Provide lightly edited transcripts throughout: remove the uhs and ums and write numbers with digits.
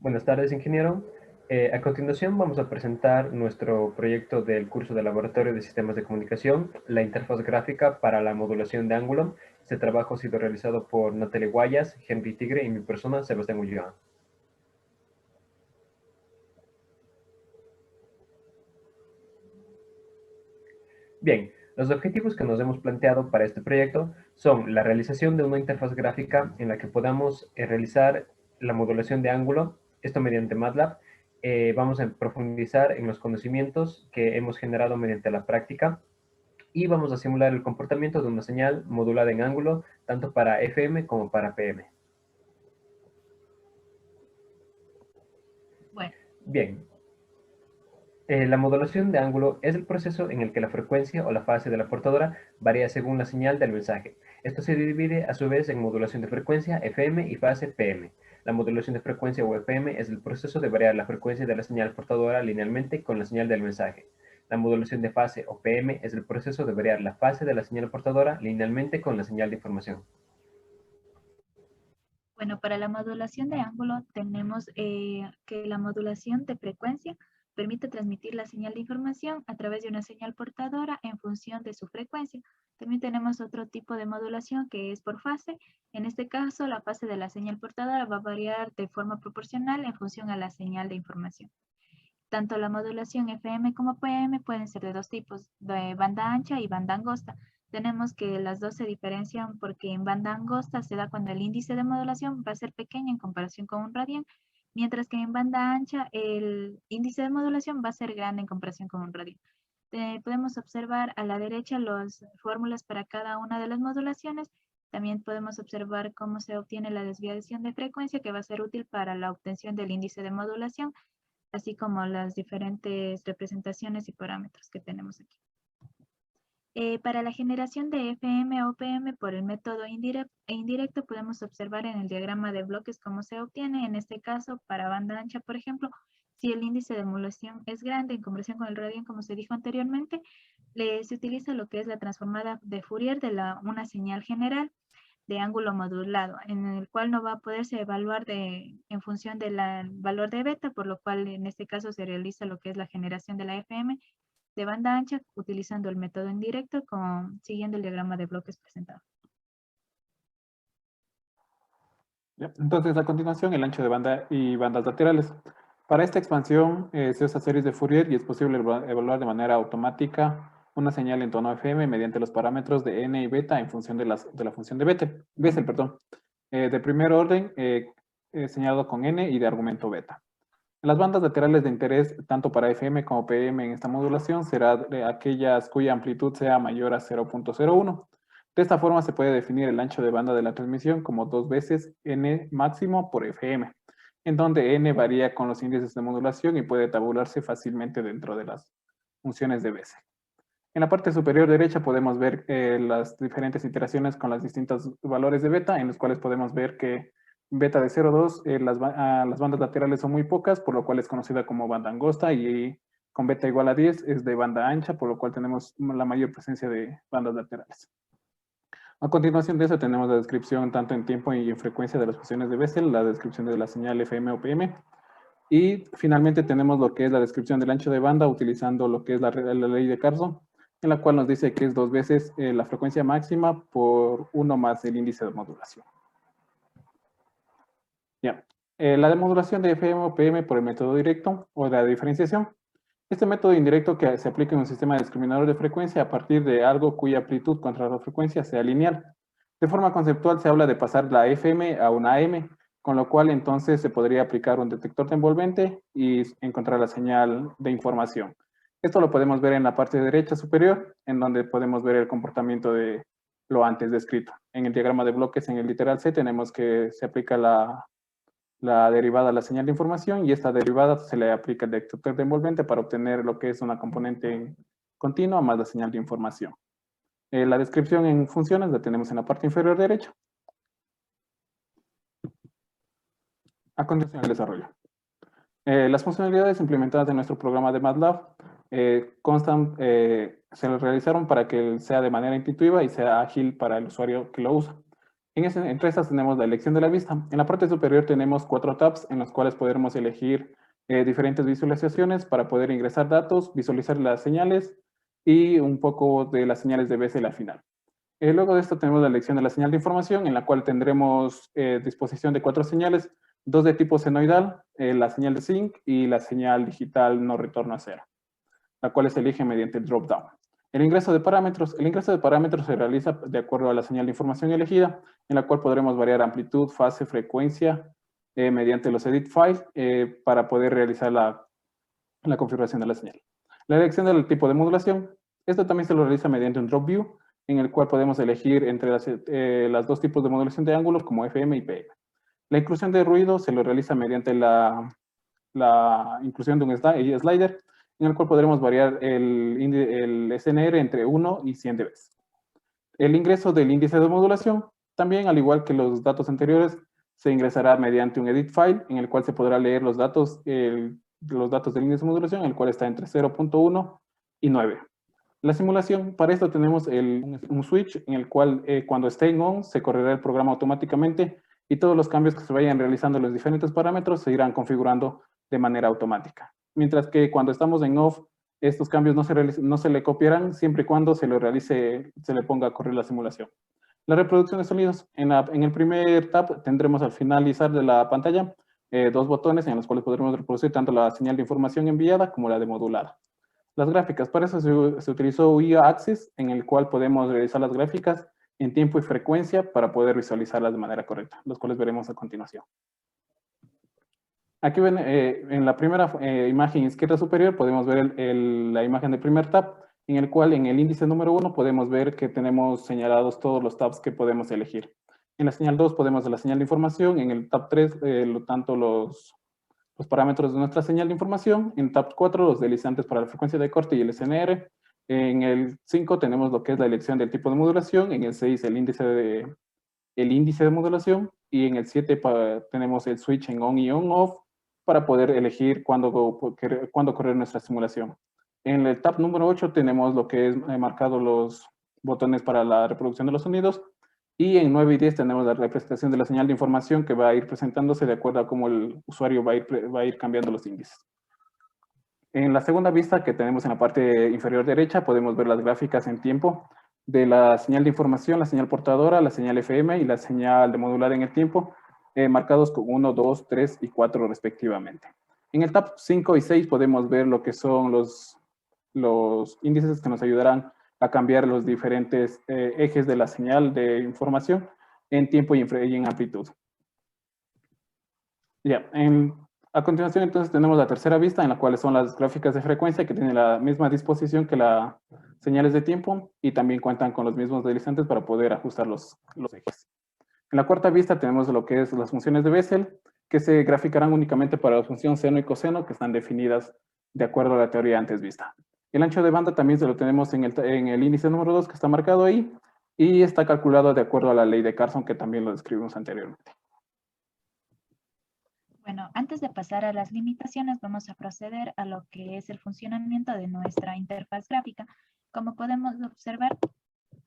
Buenas tardes, ingeniero. A continuación vamos a presentar nuestro proyecto del curso de Laboratorio de Sistemas de Comunicación, la interfaz gráfica para la modulación de ángulo. Este trabajo ha sido realizado por Natalie Guayas, Henry Tigre y mi persona, Sebastián Ulloa. Bien, los objetivos que nos hemos planteado para este proyecto son la realización de una interfaz gráfica en la que podamos realizar la modulación de ángulo, esto mediante MATLAB. Vamos a profundizar en los conocimientos que hemos generado mediante la práctica y vamos a simular el comportamiento de una señal modulada en ángulo, tanto para FM como para PM. Bueno, Bien, la modulación de ángulo es el proceso en el que la frecuencia o la fase de la portadora varía según la señal del mensaje. Esto se divide a su vez en modulación de frecuencia, FM, y fase, PM. La modulación de frecuencia o FM es el proceso de variar la frecuencia de la señal portadora linealmente con la señal del mensaje. La modulación de fase o PM es el proceso de variar la fase de la señal portadora linealmente con la señal de información. para la modulación de ángulo tenemos que la modulación de frecuencia permite transmitir la señal de información a través de una señal portadora en función de su frecuencia. También tenemos otro tipo de modulación que es por fase. En este caso, la fase de la señal portadora va a variar de forma proporcional en función a la señal de información. Tanto la modulación FM como PM pueden ser de dos tipos, de banda ancha y banda angosta. Tenemos que las dos se diferencian porque en banda angosta se da cuando el índice de modulación va a ser pequeño en comparación con un radián, mientras que en banda ancha el índice de modulación va a ser grande en comparación con un radián. Podemos observar a la derecha las fórmulas para cada una de las modulaciones. También podemos observar cómo se obtiene la desviación de frecuencia que va a ser útil para la obtención del índice de modulación, así como las diferentes representaciones y parámetros que tenemos aquí. Para la generación de FM o PM por el método indirecto podemos observar en el diagrama de bloques cómo se obtiene. En este caso, para banda ancha, por ejemplo, si el índice de modulación es grande en comparación con el radián, como se dijo anteriormente, se utiliza lo que es la transformada de Fourier de una señal general de ángulo modulado, en el cual no va a poderse evaluar en función del valor de beta, por lo cual en este caso se realiza lo que es la generación de la FM de banda ancha utilizando el método indirecto siguiendo el diagrama de bloques presentado. Entonces, a continuación, el ancho de banda y bandas laterales. Para esta expansión se usa series de Fourier y es posible evaluar de manera automática una señal en tono FM mediante los parámetros de n y beta en función de la función de Bessel, de primer orden señalado con n y de argumento beta. Las bandas laterales de interés, tanto para FM como PM en esta modulación, serán aquellas cuya amplitud sea mayor a 0.01. De esta forma se puede definir el ancho de banda de la transmisión como 2 veces n máximo por FM, en donde n varía con los índices de modulación y puede tabularse fácilmente dentro de las funciones de Bessel. En la parte superior derecha podemos ver las diferentes iteraciones con los distintos valores de beta, en los cuales podemos ver que beta de 0,2, las bandas laterales son muy pocas, por lo cual es conocida como banda angosta, y con beta igual a 10 es de banda ancha, por lo cual tenemos la mayor presencia de bandas laterales. A continuación de eso tenemos la descripción tanto en tiempo y en frecuencia de las funciones de Bessel, la descripción de la señal FM o PM, y finalmente tenemos lo que es la descripción del ancho de banda utilizando lo que es la ley de Carson, en la cual nos dice que es 2 veces la frecuencia máxima por 1 más el índice de modulación. Ya. La demodulación de FM o PM por el método directo o la diferenciación. Este método indirecto que se aplica en un sistema discriminador de frecuencia a partir de algo cuya amplitud contra la frecuencia sea lineal. De forma conceptual se habla de pasar la FM a una AM, con lo cual entonces se podría aplicar un detector de envolvente y encontrar la señal de información. Esto lo podemos ver en la parte derecha superior, en donde podemos ver el comportamiento de lo antes descrito. En el diagrama de bloques, en el literal C, tenemos que se aplica la derivada a la señal de información y esta derivada se le aplica el detector de envolvente para obtener lo que es una componente continua más la señal de información. La descripción en funciones la tenemos en la parte inferior derecha. A continuación el desarrollo. Las funcionalidades implementadas en nuestro programa de MATLAB se realizaron para que sea de manera intuitiva y sea ágil para el usuario que lo usa. Entre estas tenemos la elección de la vista. En la parte superior tenemos 4 tabs en los cuales podremos elegir diferentes visualizaciones para poder ingresar datos, visualizar las señales y un poco de las señales de Bessel al final. Luego de esto tenemos la elección de la señal de información, en la cual tendremos disposición de 4 señales, 2 de tipo senoidal, la señal de sync y la señal digital no retorno a cero, la cual se elige mediante el drop-down. El ingreso de parámetros se realiza de acuerdo a la señal de información elegida, en la cual podremos variar amplitud, fase, frecuencia, mediante los edit files, para poder realizar la configuración de la señal. La elección del tipo de modulación, esto también se lo realiza mediante un drop view, en el cual podemos elegir entre las 2 tipos de modulación de ángulos como FM y PM. La inclusión de ruido se lo realiza mediante la inclusión de un slider, en el cual podremos variar el SNR entre 1 y 100 dB. El ingreso del índice de modulación, también al igual que los datos anteriores, se ingresará mediante un edit file, en el cual se podrá leer los datos del índice de modulación, el cual está entre 0.1 y 9. La simulación, para esto tenemos un switch en el cual cuando esté en on se correrá el programa automáticamente y todos los cambios que se vayan realizando en los diferentes parámetros se irán configurando de manera automática. Mientras que cuando estamos en off, estos cambios no se le copiarán siempre y cuando se le ponga a correr la simulación. La reproducción de sonidos. En el primer tab tendremos al finalizar de la pantalla 2 botones en los cuales podremos reproducir tanto la señal de información enviada como la de modulada. Las gráficas, para eso se utilizó UIA Axis, en el cual podemos realizar las gráficas en tiempo y frecuencia para poder visualizarlas de manera correcta, los cuales veremos a continuación. Aquí ven, en la primera imagen izquierda superior podemos ver la imagen del primer tab, en el cual en el índice número 1 podemos ver que tenemos señalados todos los tabs que podemos elegir. En la señal 2 podemos ver la señal de información, en el tab 3 tanto los parámetros de nuestra señal de información, en tab 4 los deslizantes para la frecuencia de corte y el SNR, en el 5 tenemos lo que es la elección del tipo de modulación, en el 6 el índice de modulación y en el 7 tenemos el switch en on y on off para poder elegir cuándo correr nuestra simulación. En el tab número 8 tenemos lo que es marcado los botones para la reproducción de los sonidos. Y en 9 y 10 tenemos la representación de la señal de información que va a ir presentándose de acuerdo a cómo el usuario va a ir cambiando los índices. En la segunda vista que tenemos en la parte inferior derecha podemos ver las gráficas en tiempo de la señal de información, la señal portadora, la señal FM y la señal de modular en el tiempo, marcados con 1, 2, 3 y 4 respectivamente. En el tab 5 y 6 podemos ver lo que son los índices que nos ayudarán a cambiar los diferentes ejes de la señal de información en tiempo y en amplitud. Ya, a continuación entonces tenemos la tercera vista en la cual son las gráficas de frecuencia que tienen la misma disposición que las señales de tiempo y también cuentan con los mismos deslizantes para poder ajustar los ejes. En la cuarta vista tenemos lo que es las funciones de Bessel que se graficarán únicamente para la función seno y coseno que están definidas de acuerdo a la teoría antes vista. El ancho de banda también se lo tenemos en el índice número 2 que está marcado ahí y está calculado de acuerdo a la ley de Carson que también lo describimos anteriormente. Bueno, antes de pasar a las limitaciones, vamos a proceder a lo que es el funcionamiento de nuestra interfaz gráfica. Como podemos observar,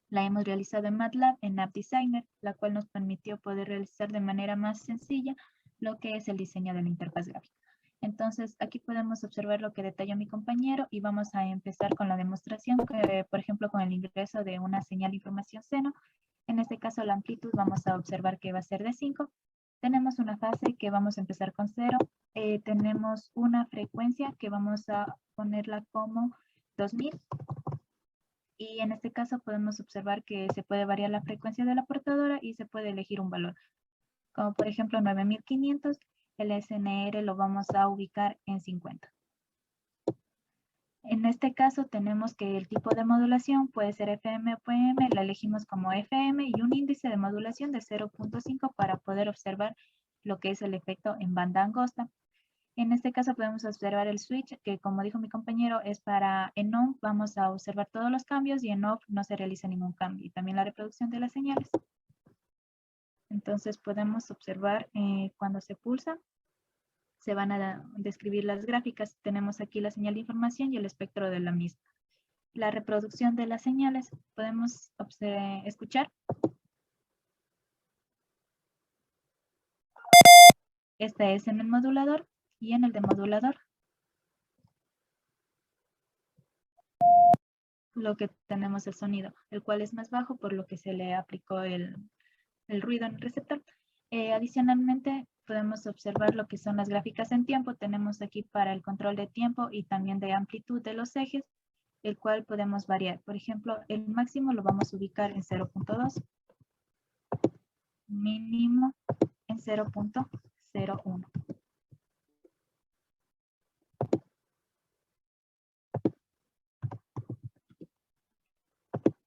la hemos realizado en MATLAB, en App Designer, la cual nos permitió poder realizar de manera más sencilla lo que es el diseño de la interfaz gráfica. Entonces, aquí podemos observar lo que detalló mi compañero y vamos a empezar con la demostración, por ejemplo, con el ingreso de una señal de información seno. En este caso, la amplitud vamos a observar que va a ser de 5. Tenemos una fase que vamos a empezar con 0. Tenemos una frecuencia que vamos a ponerla como 2000. Y en este caso podemos observar que se puede variar la frecuencia de la portadora y se puede elegir un valor. Como por ejemplo 9500, el SNR lo vamos a ubicar en 50. En este caso tenemos que el tipo de modulación puede ser FM o PM, la elegimos como FM y un índice de modulación de 0.5 para poder observar lo que es el efecto en banda angosta. En este caso podemos observar el switch que, como dijo mi compañero, es para en on vamos a observar todos los cambios y en off no se realiza ningún cambio. Y también la reproducción de las señales. Entonces podemos observar cuando se pulsa, se van a describir las gráficas. Tenemos aquí la señal de información y el espectro de la misma. La reproducción de las señales, podemos escuchar. Esta es en el modulador y en el demodulador. Lo que tenemos el sonido, el cual es más bajo por lo que se le aplicó el ruido en el receptor. Adicionalmente, podemos observar lo que son las gráficas en tiempo. Tenemos aquí para el control de tiempo y también de amplitud de los ejes, el cual podemos variar. Por ejemplo, el máximo lo vamos a ubicar en 0.2, mínimo en 0.01.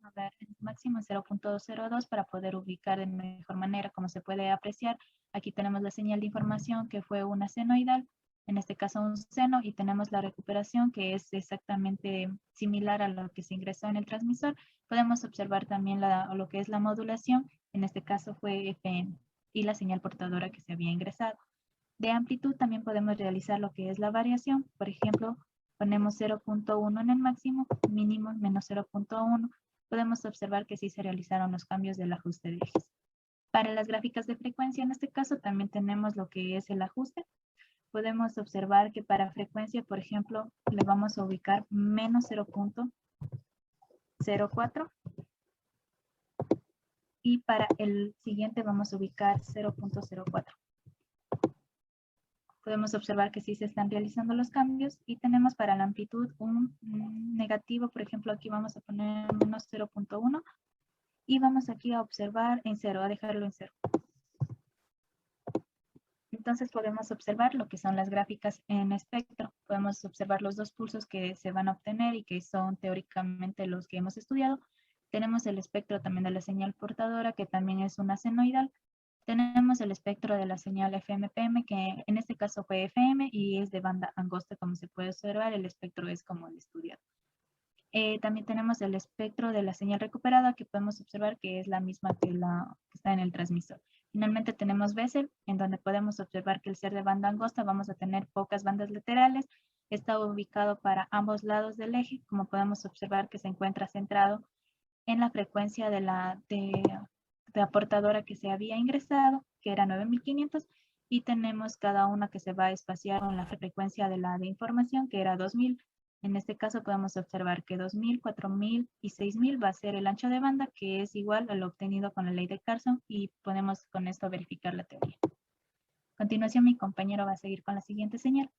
A ver, el máximo en 0.02 para poder ubicar de mejor manera. Como se puede apreciar, aquí tenemos la señal de información que fue una senoidal, en este caso un seno, y tenemos la recuperación que es exactamente similar a lo que se ingresó en el transmisor. Podemos observar también lo que es la modulación, en este caso fue FM, y la señal portadora que se había ingresado. De amplitud también podemos realizar lo que es la variación. Por ejemplo, ponemos 0.1 en el máximo, mínimo menos 0.1. Podemos observar que sí se realizaron los cambios del ajuste de ejes. Para las gráficas de frecuencia, en este caso, también tenemos lo que es el ajuste. Podemos observar que para frecuencia, por ejemplo, le vamos a ubicar menos 0.04. Y para el siguiente vamos a ubicar 0.04. Podemos observar que sí se están realizando los cambios y tenemos para la amplitud un negativo. Por ejemplo, aquí vamos a poner menos 0.1 y vamos aquí a observar en 0, a dejarlo en 0. Entonces podemos observar lo que son las gráficas en espectro. Podemos observar los dos pulsos que se van a obtener y que son teóricamente los que hemos estudiado. Tenemos el espectro también de la señal portadora, que también es una senoidal. Tenemos el espectro de la señal FM-PM, que en este caso fue FM y es de banda angosta, como se puede observar. El espectro es como el estudiado. También tenemos el espectro de la señal recuperada, que podemos observar que es la misma que está en el transmisor. Finalmente tenemos Bessel, en donde podemos observar que al ser de banda angosta vamos a tener pocas bandas laterales. Está ubicado para ambos lados del eje, como podemos observar que se encuentra centrado en la frecuencia de la portadora que se había ingresado, que era 9500, y tenemos cada una que se va a espaciar con la frecuencia de la de información, que era 2000. En este caso podemos observar que 2000, 4000 y 6000 va a ser el ancho de banda, que es igual a lo obtenido con la ley de Carson, y podemos con esto verificar la teoría. A continuación, mi compañero va a seguir con la siguiente señal.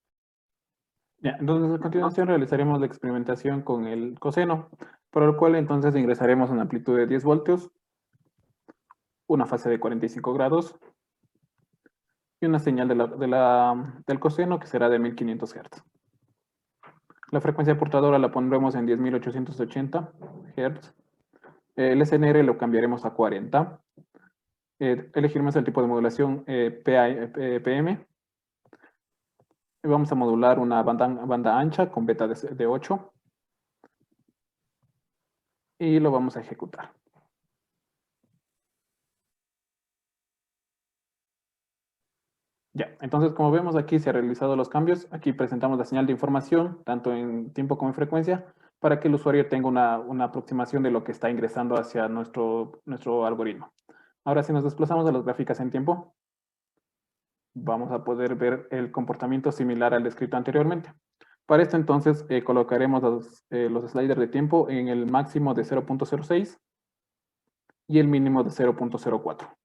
Ya, entonces a continuación realizaremos la experimentación con el coseno, por lo cual entonces ingresaremos una amplitud de 10 voltios, una fase de 45 grados y una señal del coseno que será de 1500 Hz. La frecuencia portadora la pondremos en 10.880 Hz. El SNR lo cambiaremos a 40. Elegiremos el tipo de modulación PM. Vamos a modular una banda ancha con beta de 8. Y lo vamos a ejecutar. Ya, entonces como vemos aquí se han realizado los cambios. Aquí presentamos la señal de información, tanto en tiempo como en frecuencia, para que el usuario tenga una aproximación de lo que está ingresando hacia nuestro algoritmo. Ahora si nos desplazamos a las gráficas en tiempo, vamos a poder ver el comportamiento similar al descrito anteriormente. Para esto entonces colocaremos los sliders de tiempo en el máximo de 0.06 y el mínimo de 0.04.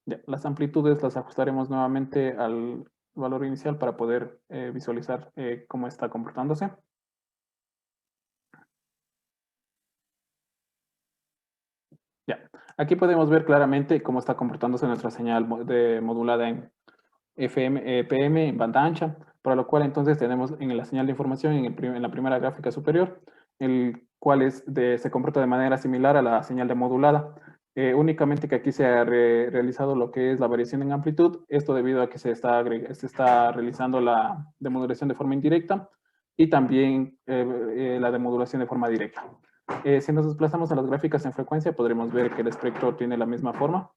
Ya, las amplitudes las ajustaremos nuevamente al valor inicial para poder visualizar cómo está comportándose. Ya, aquí podemos ver claramente cómo está comportándose nuestra señal modulada en FM, PM en banda ancha, para lo cual entonces tenemos en la señal de información en la primera gráfica superior, el cual se comporta de manera similar a la señal de modulada. Únicamente que aquí se ha realizado lo que es la variación en amplitud, esto debido a que se está realizando la demodulación de forma indirecta y también la demodulación de forma directa. Si nos desplazamos a las gráficas en frecuencia, podremos ver que el espectro tiene la misma forma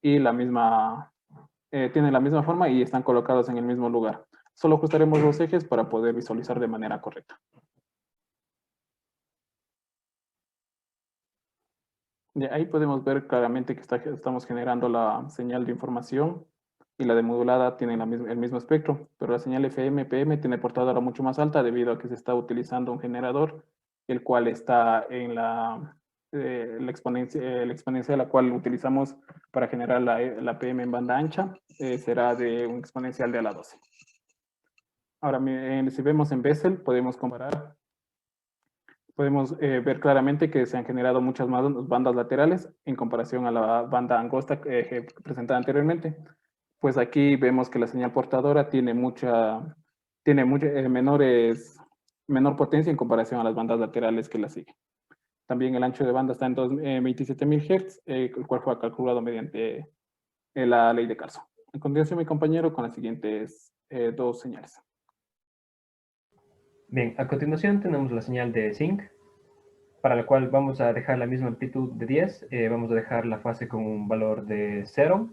y tienen la misma forma y están colocados en el mismo lugar. Solo ajustaremos los ejes para poder visualizar de manera correcta. De ahí podemos ver claramente que estamos generando la señal de información y la de modulada tienen el mismo espectro, pero la señal FM, PM tiene portadora mucho más alta debido a que se está utilizando un generador, el cual está en la exponencia la cual utilizamos para generar la PM en banda ancha, será de un exponencial de a la 12. Ahora, si vemos en Bessel, podemos comparar. Podemos ver claramente que se han generado muchas más bandas laterales en comparación a la banda angosta presentada anteriormente. Pues aquí vemos que la señal portadora tiene menor potencia en comparación a las bandas laterales que la siguen. También el ancho de banda está en 27.000 Hz, el cual fue calculado mediante la ley de Carson. A continuación, mi compañero con las siguientes dos señales. Bien, a continuación tenemos la señal de zinc, para la cual vamos a dejar la misma amplitud de 10, vamos a dejar la fase con un valor de 0,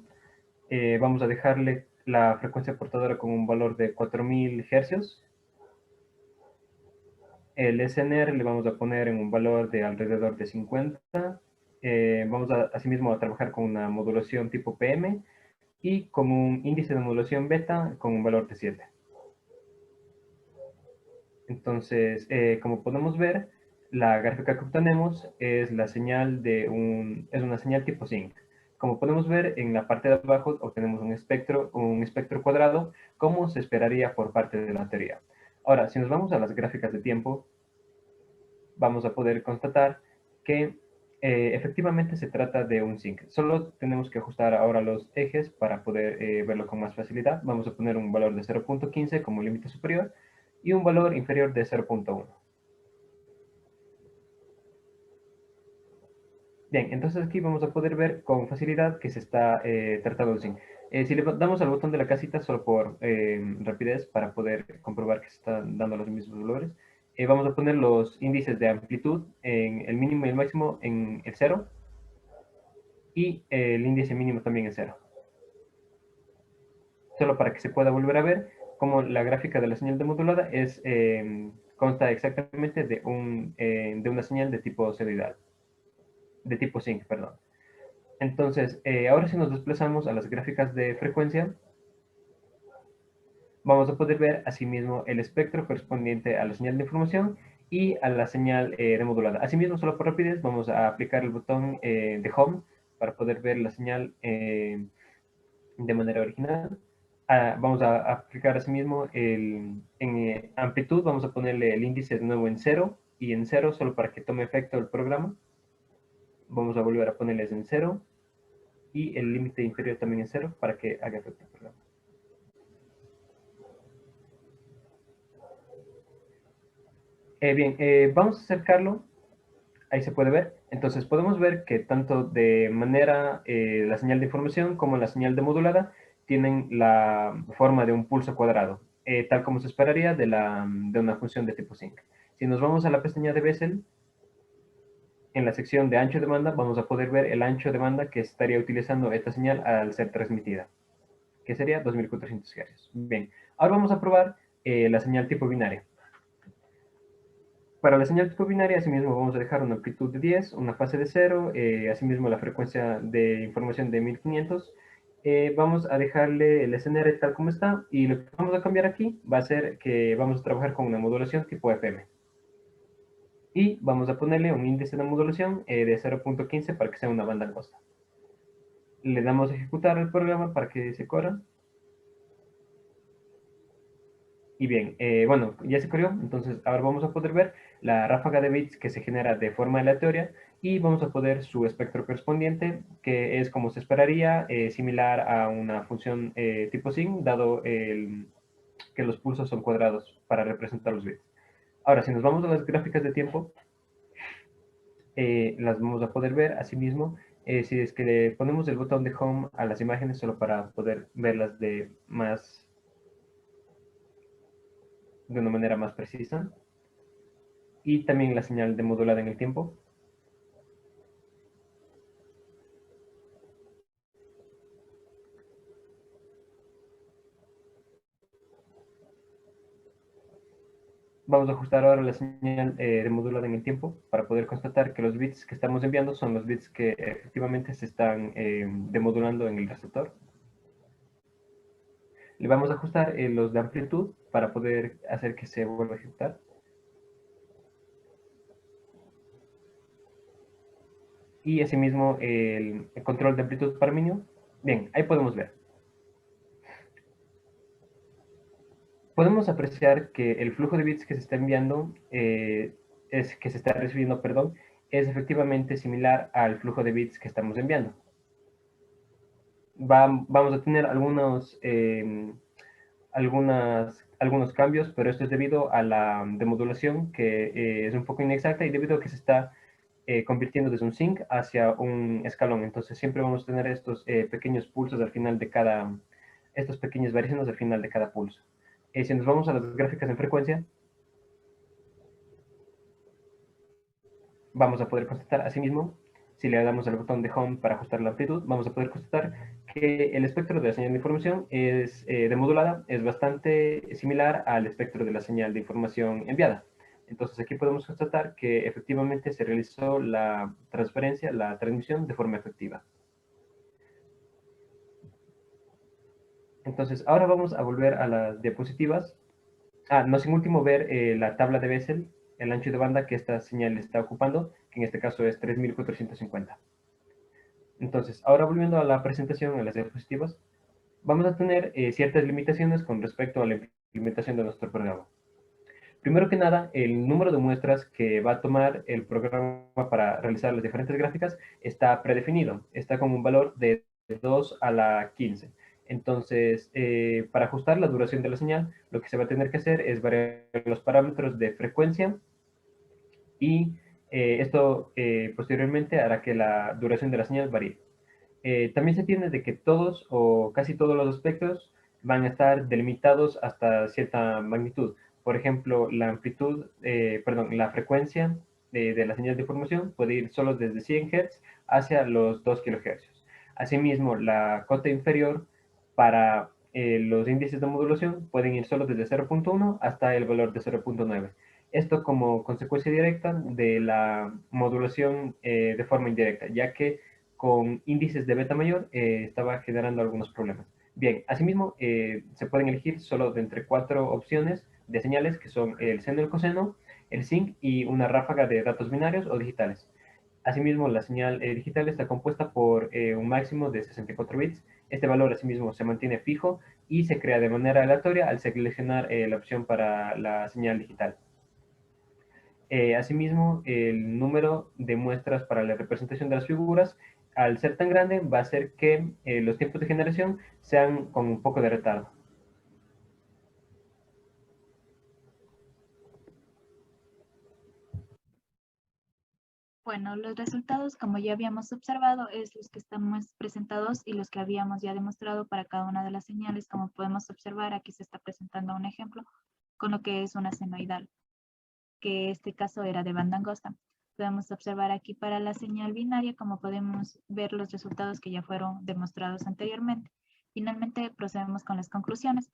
vamos a dejarle la frecuencia portadora con un valor de 4000 Hz, el SNR le vamos a poner en un valor de alrededor de 50, vamos asimismo a trabajar con una modulación tipo PM y con un índice de modulación beta con un valor de 7. Entonces, como podemos ver, la gráfica que obtenemos es la señal es una señal tipo zinc. Como podemos ver, en la parte de abajo obtenemos un espectro cuadrado, como se esperaría por parte de la teoría. Ahora, si nos vamos a las gráficas de tiempo, vamos a poder constatar que efectivamente se trata de un zinc. Solo tenemos que ajustar ahora los ejes para poder verlo con más facilidad. Vamos a poner un valor de 0.15 como límite superior y un valor inferior de 0.1. Bien, entonces aquí vamos a poder ver con facilidad que se está tratando de zinc. Si le damos al botón de la casita solo por rapidez para poder comprobar que se están dando los mismos valores, vamos a poner los índices de amplitud en el mínimo y el máximo en el 0 y el índice mínimo también en 0. Solo para que se pueda volver a ver cómo la gráfica de la señal demodulada consta exactamente de una señal de tipo seroidal, de tipo zinc, perdón. Entonces, ahora si nos desplazamos a las gráficas de frecuencia, vamos a poder ver asimismo el espectro correspondiente a la señal de información y a la señal demodulada. Asimismo, solo por rapidez, vamos a aplicar el botón de Home para poder ver la señal de manera original. Vamos a aplicar asimismo en amplitud, vamos a ponerle el índice de nuevo en 0 y en 0 solo para que tome efecto el programa. Vamos a volver a ponerles en 0 y el límite inferior también en 0 para que haga efecto el programa. Bien, vamos a acercarlo, ahí se puede ver. Entonces podemos ver que tanto de manera la señal de información como la señal de modulada tienen la forma de un pulso cuadrado, tal como se esperaría de una función de tipo zinc. Si nos vamos a la pestaña de Bessel, en la sección de ancho de banda vamos a poder ver el ancho de banda que estaría utilizando esta señal al ser transmitida, que sería 2400 Hz. Bien, ahora vamos a probar la señal tipo binaria. Para la señal tipo binaria, asimismo, vamos a dejar una amplitud de 10, una fase de 0, asimismo la frecuencia de información de 1500. Vamos a dejarle el SNR tal como está, y lo que vamos a cambiar aquí va a ser que vamos a trabajar con una modulación tipo FM. Y vamos a ponerle un índice de modulación de 0.15 para que sea una banda angosta. Le damos a ejecutar el programa para que se corra. Y bien, bueno, ya se corrió, entonces ahora vamos a poder ver la ráfaga de bits que se genera de forma aleatoria y vamos a poder su espectro correspondiente, que es como se esperaría, similar a una función tipo sin, dado que los pulsos son cuadrados para representar los bits. Ahora, si nos vamos a las gráficas de tiempo, las vamos a poder ver asimismo. Si es que le ponemos el botón de Home a las imágenes solo para poder verlas de una manera más precisa. Y también la señal de modulada en el tiempo. Vamos a ajustar ahora la señal demodulada en el tiempo para poder constatar que los bits que estamos enviando son los bits que efectivamente se están demodulando en el receptor. Le vamos a ajustar los de amplitud para poder hacer que se vuelva a ejecutar. Y asimismo el control de amplitud para mínimo. Bien, ahí podemos ver. Podemos apreciar que el flujo de bits que se está enviando, que se está recibiendo, perdón, es efectivamente similar al flujo de bits que estamos enviando. Vamos a tener algunos cambios, pero esto es debido a la demodulación que es un poco inexacta y debido a que se está convirtiendo desde un sync hacia un escalón. Entonces siempre vamos a tener estos pequeños pulsos al final de estas pequeñas variaciones al final de cada pulso. Si nos vamos a las gráficas en frecuencia, vamos a poder constatar asimismo, si le damos al botón de Home para ajustar la amplitud, vamos a poder constatar que el espectro de la señal de información es demodulada, es bastante similar al espectro de la señal de información enviada. Entonces aquí podemos constatar que efectivamente se realizó la transferencia, la transmisión de forma efectiva. Entonces ahora vamos a volver a las diapositivas. No sin último ver la tabla de Bessel, el ancho de banda que esta señal está ocupando, que en este caso es 3450. Entonces, ahora volviendo a la presentación, a las diapositivas, vamos a tener ciertas limitaciones con respecto a la implementación de nuestro programa. Primero que nada, el número de muestras que va a tomar el programa para realizar las diferentes gráficas está predefinido, está con un valor de 2 a la 15. Entonces, para ajustar la duración de la señal, lo que se va a tener que hacer es variar los parámetros de frecuencia y esto posteriormente hará que la duración de la señal varíe. También se entiende de que todos o casi todos los aspectos van a estar delimitados hasta cierta magnitud. Por ejemplo, la amplitud, la frecuencia de la señal de información puede ir solo desde 100 Hz hacia los 2 kHz. Asimismo, la cota inferior para los índices de modulación pueden ir solo desde 0.1 hasta el valor de 0.9. Esto como consecuencia directa de la modulación de forma indirecta, ya que con índices de beta mayor estaba generando algunos problemas. Bien, asimismo, se pueden elegir solo de entre 4 opciones de señales, que son el seno y el coseno, el sync y una ráfaga de datos binarios o digitales. Asimismo, la señal digital está compuesta por un máximo de 64 bits. Este valor, asimismo, se mantiene fijo y se crea de manera aleatoria al seleccionar la opción para la señal digital. Asimismo, el número de muestras para la representación de las figuras, al ser tan grande, va a hacer que los tiempos de generación sean con un poco de retardo. Bueno, los resultados, como ya habíamos observado, es los que estamos presentados y los que habíamos ya demostrado para cada una de las señales. Como podemos observar, aquí se está presentando un ejemplo con lo que es una senoidal, que este caso era de banda angosta. Podemos observar aquí para la señal binaria, como podemos ver los resultados que ya fueron demostrados anteriormente. Finalmente, procedemos con las conclusiones.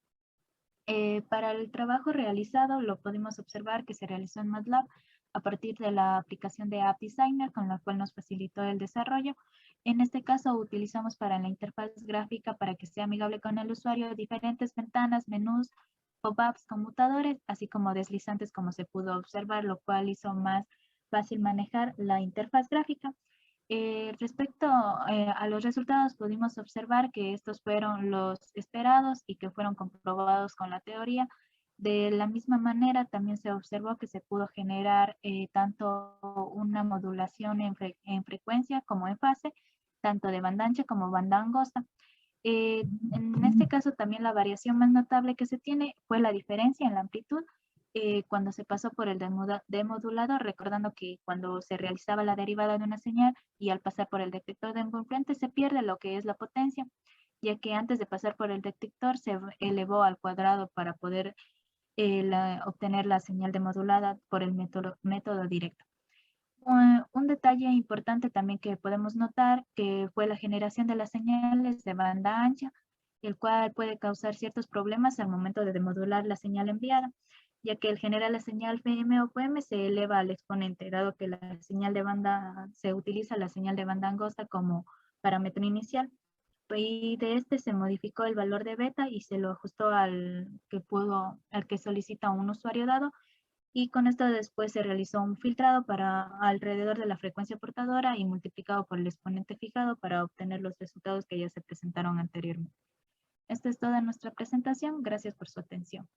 Para el trabajo realizado, lo pudimos observar que se realizó en MATLAB a partir de la aplicación de App Designer, con la cual nos facilitó el desarrollo. En este caso, utilizamos para la interfaz gráfica, para que sea amigable con el usuario, diferentes ventanas, menús, pop-ups, conmutadores, así como deslizantes, como se pudo observar, lo cual hizo más fácil manejar la interfaz gráfica. Respecto a los resultados, pudimos observar que estos fueron los esperados y que fueron comprobados con la teoría. De la misma manera, también se observó que se pudo generar tanto una modulación en frecuencia como en fase, tanto de banda ancha como banda angosta. En este caso, también la variación más notable que se tiene fue la diferencia en la amplitud cuando se pasó por el demodulador, recordando que cuando se realizaba la derivada de una señal y al pasar por el detector de envolvente se pierde lo que es la potencia, ya que antes de pasar por el detector se elevó al cuadrado para poder obtener la señal demodulada por el método directo. Un detalle importante también que podemos notar que fue la generación de las señales de banda ancha, el cual puede causar ciertos problemas al momento de demodular la señal enviada, ya que al generar la señal FM o PM se eleva al exponente, dado que la señal de banda, se utiliza la señal de banda angosta como parámetro inicial. Y de este se modificó el valor de beta y se lo ajustó al que solicita un usuario dado, y con esto después se realizó un filtrado para alrededor de la frecuencia portadora y multiplicado por el exponente fijado para obtener los resultados que ya se presentaron anteriormente. Esta es toda nuestra presentación. Gracias por su atención.